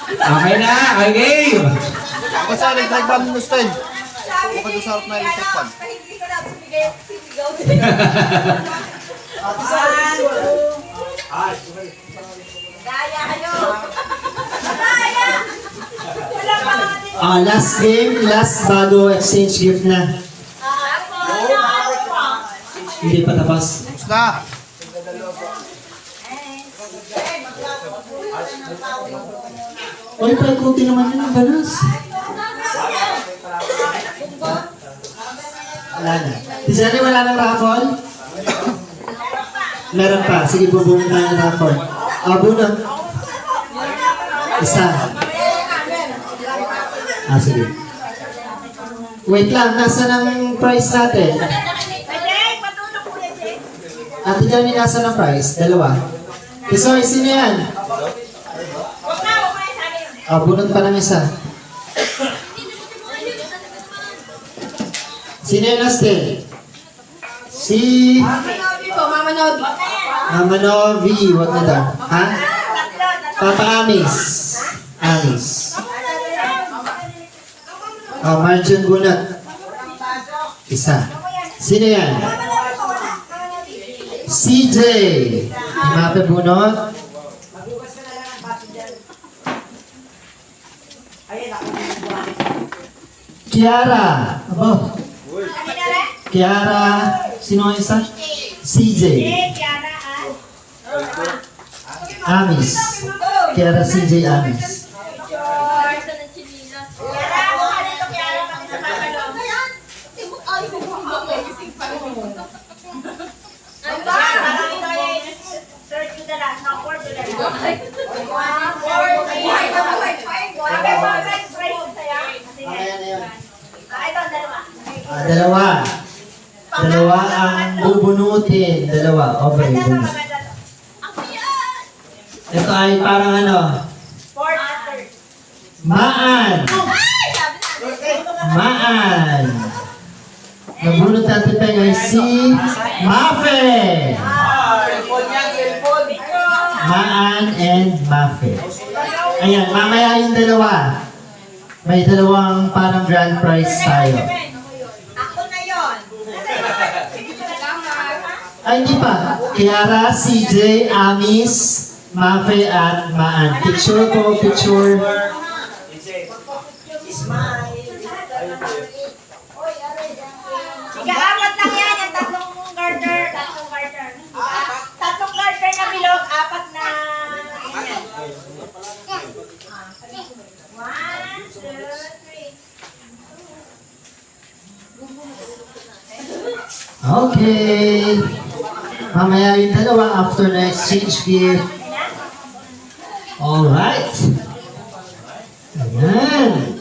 Okay na. Okay. Buka sa electric fan mo, Stan. Buka doon sa harap na electric fan. Last game, last bago exchange gift na. Hindi pa tapos. Basta. Uy, paikuti naman yun ang balas. Wala na. Tizani, wala nang raffle? Meron pa. Sige, bubunod tayo ng raffle. Bunod. Isa. Sige. Wait lang, nasa ng price natin? Ate Johnny, nasa ng price? Dalawa. Sorry, sino yan? Bunod pa ng isa. Sino yan, Astin? Si... Mama Novi. What na daw? Ha? Papa Amis. Marjan Bunat. Isa. Sino yan? CJ. Mape Bunot. Kiara. Kiara. Sino ang isa? CJ. Amis. Kiara CJ Amis. Dalawa ang bubunutin. Dalawa. Okay, bunot. Ito ay parang ano? Maan. Nabunot natin pa ngayon si Mafe. Maan and Mafe. Ayan, mamaya yung dalawa. May dalawang parang grand prize tayo. Ay, hindi pa. Kiara, CJ, Amis, Mafe, at Maan. Picture po, picture. Ika-apat lang yan, yung tatlong garter. Tatlong garter na bilog, apat na... 1, 2, 3. Okay. Mamaya yung dalawa after na exchange gift. Alright. Ayan.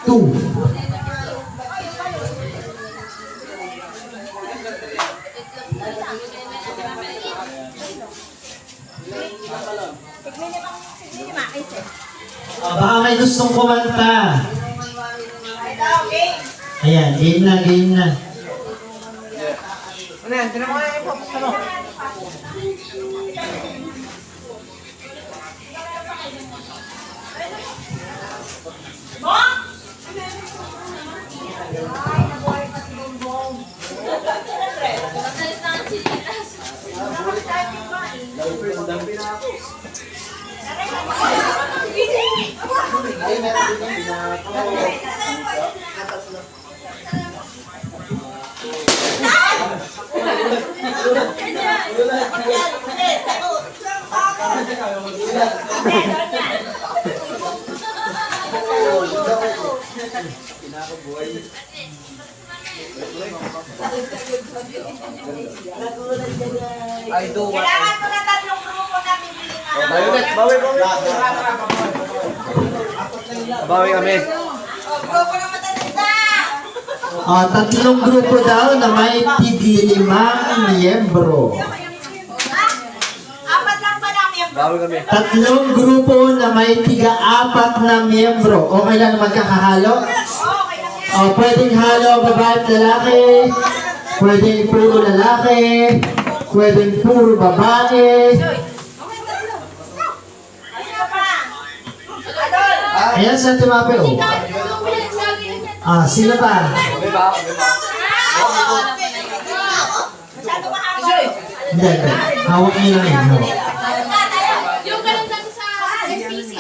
Two. Baka may gustong kumanta. Ayan, game na. Ano yan? Tinan mo nga yung papos ano. Kailangan ko na tatlong grupo na bibili na. Bawi. Bawi kami. Grupo na matatanda. Tatlong grupo daw na may tig-5 miyembro. Apat lang ba lang yung Bawi kami. Tatlong grupo na may tiga-4 na miyembro. Okay lang na magkakahalo? okay lang yan. Pwedeng halo babae at lalaki. Pwedeng puro lalaki. Pwedeng puro babae. Ano pa? Adol. Ayan sa Timape, oh. Sino pa? Masyado mahaba. Hindi. Hawak niyo lang yun. Hawak. Yung ganun lang sa NPC.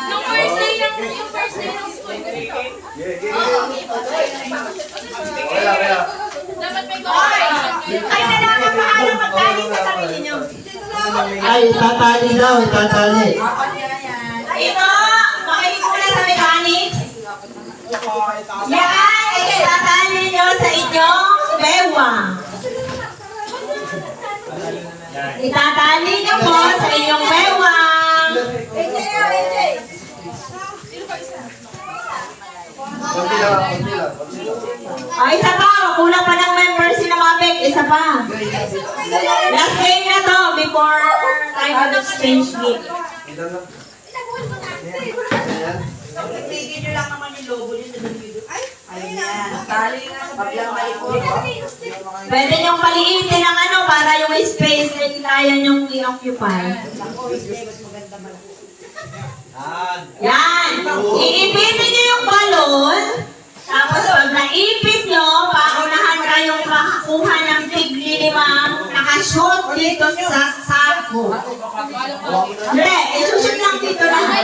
Yung first day ng school. Dapat may Ay, kailangan pa kayo magtali sa sarili nyo. Ay, tatali daw. Tatali. Ito, makinig muna sa mechanics. Yan ay itatali nyo sa inyong bewang. Itatali nyo po sa inyong bewang. Ay, isa pa. Kulang pa ng members si Namabek. Isa pa. Last game na to before time of exchange game. Tigil nyo lang naman yung logo nyo sa video. Ay, ayan. Tali nga sa paglang malikot. Pwede nyong paliitin ang ano para yung space na kaya nyong i-occupy. Yan. Iipitin nyo yung balon. Tapos pag naipit nyo, paunahan kayong makakuha ng tig-5 nakashoot dito sa sako. Hindi, isushoot lang dito na.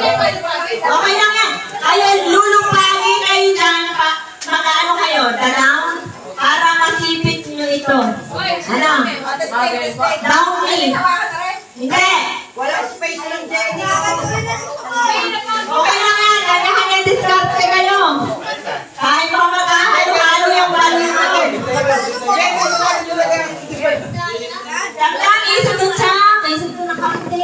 Okay lang yan. Ayun, lulupangin kayo dyan. Mag-ano kayo, down, para masipit nyo ito. Ano? Downly. Hindi. Walang space lang dyan. Okay lang yan. Kailangan yung discarte kayo. Kahit pa mag-halo-halo yung balon nyo. Damdam, isip doon siya. Isip doon na kaunti.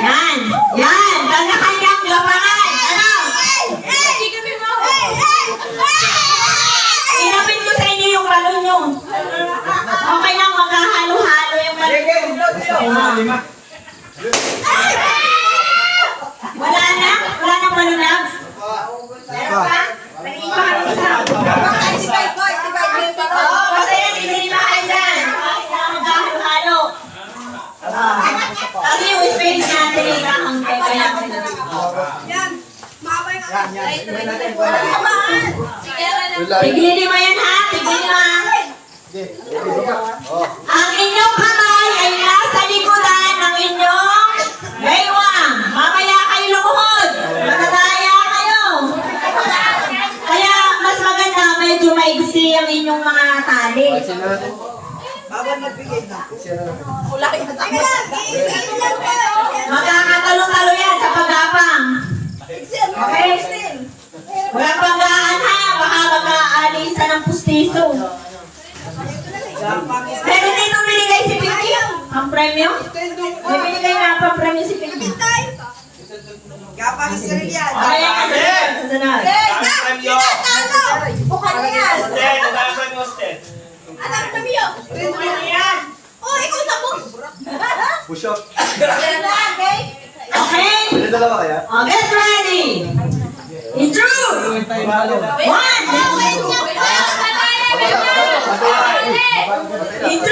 Yan. Yan. Kanya-kanyang lapangan. Ano? Inapit ko sa inyo yung balon nyo. Okay lang, maghahalo-halo yung balon nyo. Wala na? Wala nang balon na? Meron pa? Nag-iba kami isa. Oo, kasi nag-iba kayo dyan. Maghahalo-halo. Kasi yung space natin, ikakangkay kaya. Tig-5 yan ha, tig-5. Ang inyong kamay ay nasa likuran ng inyong baywang. Mamaya kayo lumuhod. Matataya kayo. Kaya mas maganda medyo maigsi ang inyong mga tali. Magkakatalo-talo yan sa pagkapang. Okay? Walang panggaan ha. Baka mag-aalisan ng pustiso. Pero dito binigay si Pinky ang premyo? May binigay na pa premyo si Pinky. Gapang Israel. Okay, kasunod. Premyo. Bukan na yan. Hostel, nagdaan kami hostel. Anak na miyo. Bukan na yan. Oh, ikaw na mo. Push up. Okay? Okay? Pwede dalawa kaya? Oh, get ready. Intro. 1. In 3.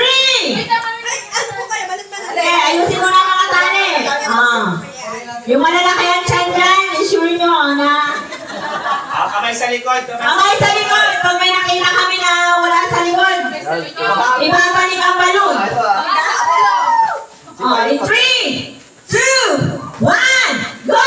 Ayusin mo na mga tali. Yung malalaki ang tiyan dyan, ensure nyo na Kamay sa likod. kamay sa likod. Pag may nakita kami na wala sa likod, ibabalik ang balon. In 3, 2, 1, go!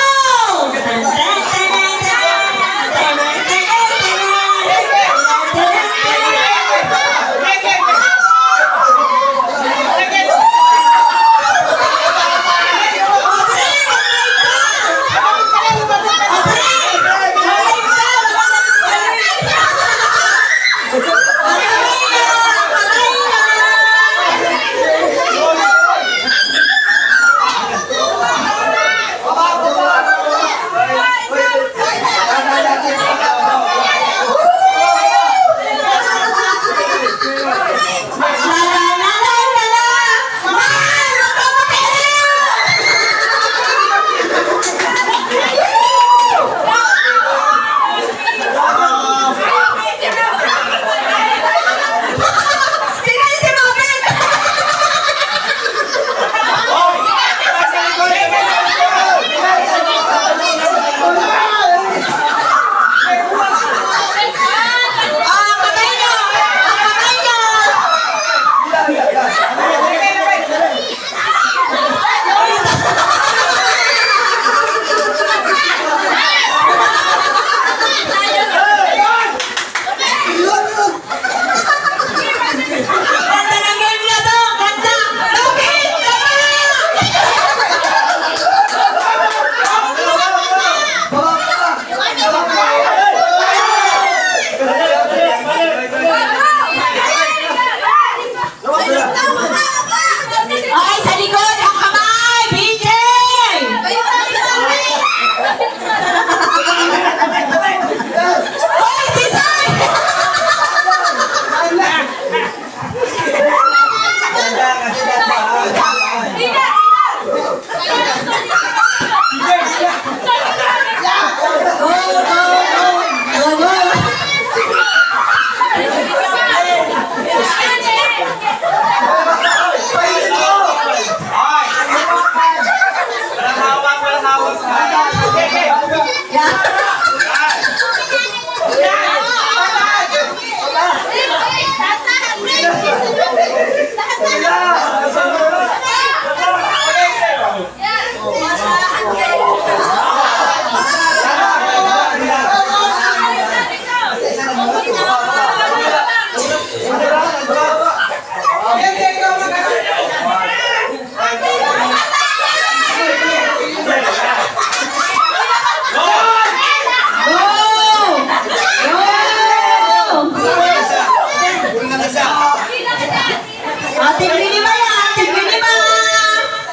Tigrilima yan! Tigrilima!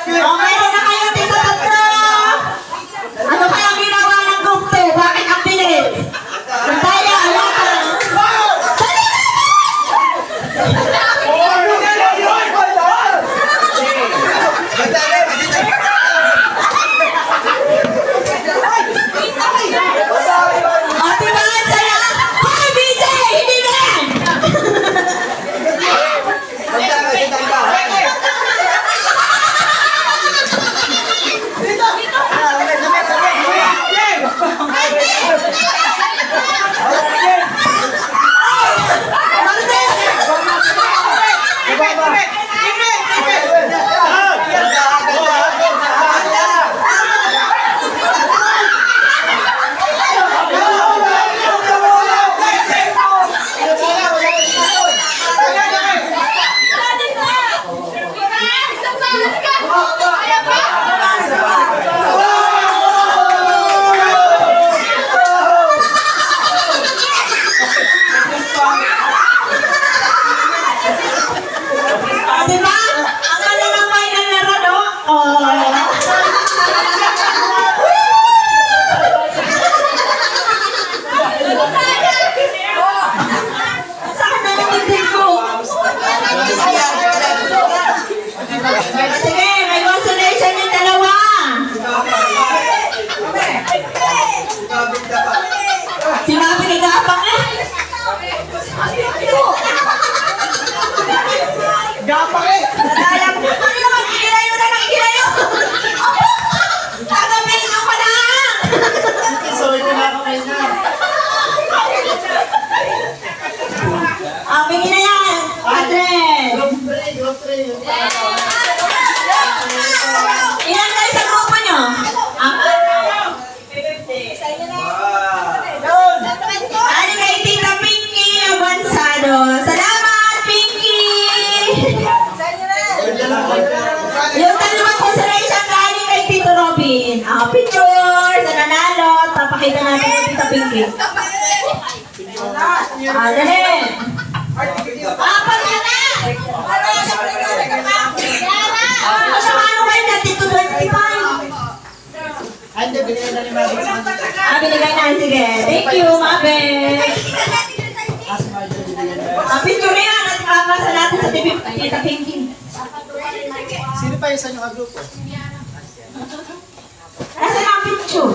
O, meron na kayo, tito tatlo! Ano kaya ang ginawa ng group 2? Bakit ang bilis? Sandaya, alam ka! O, diba? Ang saya! Hoy, BJ! Hindi na yan! Diba? Ang malalangay ng laro, no? Saan na namitin ko? Sige, may consolation yung dalawa. Sinabi ni Gapang eh. Gapang eh! Alam mo, ano naman, ikilayo na lang, ikilayo! Opo! Tagamin ako lang! Sorry ko na kamay na. Bigyan na yan! Adres! Group 3. Ilan kayo sa grupo nyo? Ano kay Tita Pinky Avanzado? Salamat, Pinky! Yung dalawang consolation galing kay Tito Robin. Picture sa nanalo. Papakita natin kay Tita Pinky. Dali! Apat na na! Sa ano kayo na? Tito 25? Ando, binigay na ni Mavis. Binigay na. Sige. Thank you, Mabe. Picture yan at papasa natin sa TV. Tita Pinky. Sino pa yung sa inyo ka-group? Nasaan ang picture?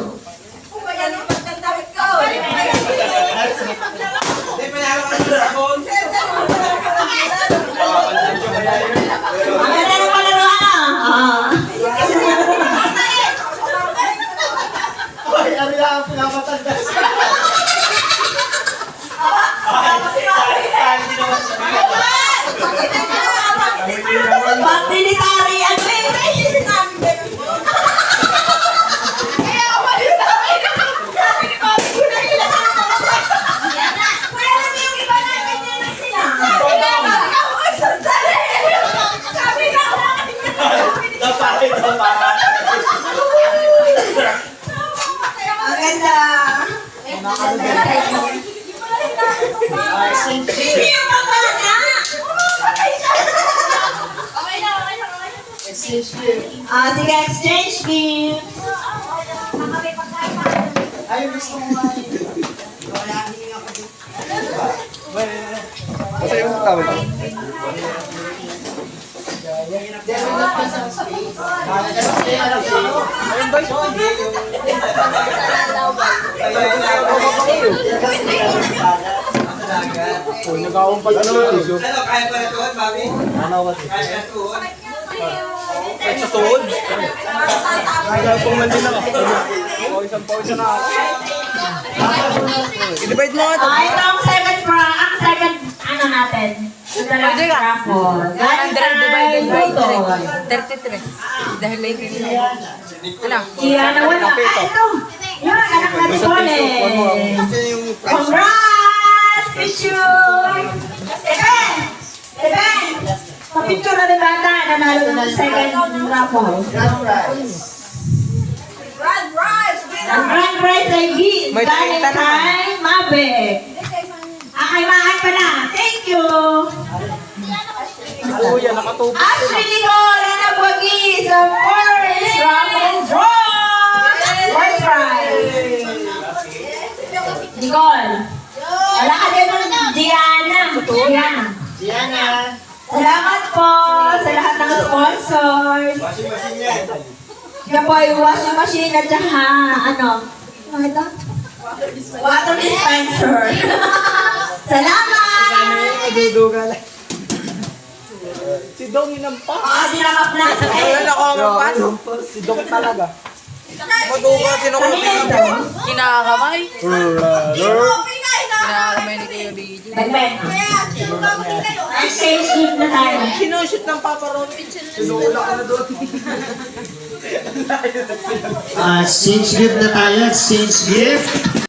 Ang ganda ng palaro, Ay, ano lang ang pinapatanda. Pag-military, ano eh? Ang ganda. Hindi yung pagkana. Sige, exchange gift. Ayun, gusto mo nga yun. Kaya pa na tuhod, Bobby? Kaya pa na tuhod? Sa tuhod? I-divide mo nga. Ito ang second ano natin. Yung dalawang raffle. Galing kay Tuto. 33. Dahil late rin. Kiana, wala. Ito. Yan, anak na ni Pole. Congrats! Picture! Steven! Pa-picture na ni bata. Nanalo ng second raffle. Ang grand prize ay galing kay Mabek. Kay Mahan pala. Thank you! Kuya, nakatubo. Ashley Nicole and Abuagis of Forest Rock and Roll! First prize! Nicole! Wala ka din ng Diana. Diana. Salamat po sa lahat ng sponsors. Yan po ay washing machine at saka ano? Ano ito? Water dispenser. Salamat! Nadudugal. Si Dong inampa. Dinamap na. Wala ako ang pan. Si Dong talaga. Maduga, sino ko kinakamay. Kinakamay ni Kuya BG. Bagben. Exchange gift na tayo. Sinushoot ng Papa Ron. Sinula ka na doon. Exchange gift na tayo. Exchange gift.